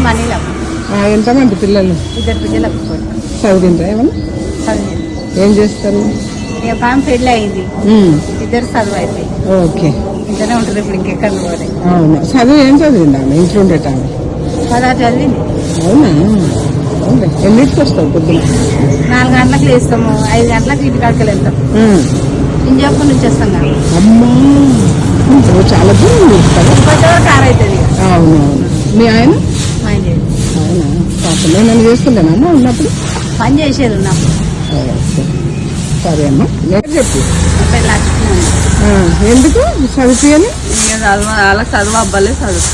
మనీలో ఎంతమంది పిల్లలు? 2 పిల్లలకు చదివిండ్రా ఏమన్నా? చదివింది. ఏం చేస్తారు? ఒక ఆమె పెళ్ళి అయింది, 2 చదువు అయిపోయి ఓకే. ఇంట్లోనే ఉంటుంది. ఇప్పుడు ఇంకెక్కడ పోలే. అవునా? చదువు ఏం చదివింది ఆమె? ఇంట్లో ఉండేటామె? 16 చదివింది. అవునా? అవునా? ఎన్నింటికి వస్తావు పొద్దున? 4 గంటలకు లేస్తాము, 5 గంటలకు ఇంటికాడికి వెళ్తాం. ఇంజాపూర్ నుంచి వస్తాం కదా. అమ్మా, చాలా దూరం చేస్తారా? కార్ అవుతుంది. అవునవును. మీ ఆయన? పని చేయదు. అవునా? పాపం నేను చేస్తుండేనమ్మా ఉన్నప్పుడు. పని చేసేది ఉన్నప్పుడు. సరే అమ్మా, నేను చెప్పు. పెళ్ళి ఎందుకు చదివిపోయాలి? వాళ్ళకి చదువు అబ్బాలే చదువు.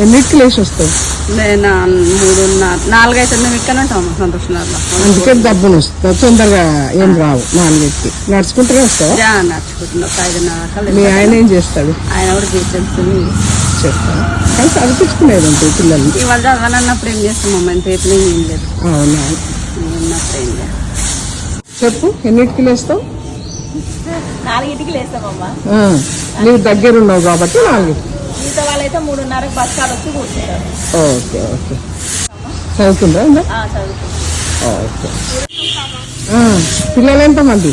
ఎన్నిటికి లేచి వస్తావు? నేను 3:30, 4 అయితే మేము ఇక్కడ ఉంటాము సంతోషంలో. అందుకే డబ్బులు వస్తావు తొందరగా. ఏం రావు 4కి. నడుచుకుంటూనే వస్తావా? నడుచుకుంటున్నాం. 5:30. మీ ఆయన ఏం చేస్తాడు? ఆయన కూడా చేస్తుంది. చేస్తాను కానీ చదివించుకునేది అంటే పిల్లల్ని. ఇవాళ చదవనన్నప్పుడు ఏం చేస్తాం అమ్మ, ఎంత ఏం లేదు. అవునా? ఉన్నప్పుడు ఏం లేదు. చెప్పు, ఎన్నిటికి లేస్తావు? 4కి లేస్తామమ్మా. నీవు దగ్గర ఉన్నావు కాబట్టి 4కి. మిగతా వాళ్ళైతే 3:30 బస్ కాడ వచ్చి కూర్చుంటారు. Okay okay. చదువుతుందా? ఓకే. పిల్లలు ఎంతమంది?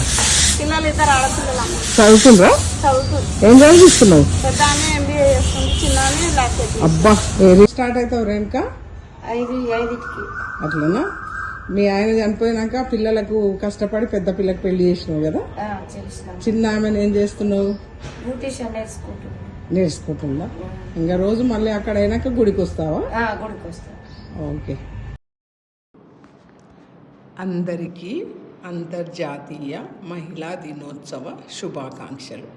పిల్లలు 2 ఆడపిల్లలు. చదువుతుండ్రా? ఏం చదివిస్తున్నావు? పెద్ద MBA చేస్తుంది, చిన్న ల్యాప్టాప్. అబ్బా, ఏది స్టార్ట్ అవుతావు రేణుకా? 5కి. అట్లనా? మీ ఆయన చనిపోయినాక పిల్లలకు కష్టపడి పెద్ద పిల్లకి పెళ్లి చేసినావు కదా? చిన్న ఆమెను ఏం చేస్తున్నావు? బ్యూటిషియన్ నేర్చుకుంటుందా? ఇంకా రోజు మళ్ళీ అక్కడ అయినాక గుడికి వస్తావా? గుడికి వస్తా. ఓకే. అందరికీ అంతర్జాతీయ మహిళా దినోత్సవ శుభాకాంక్షలు.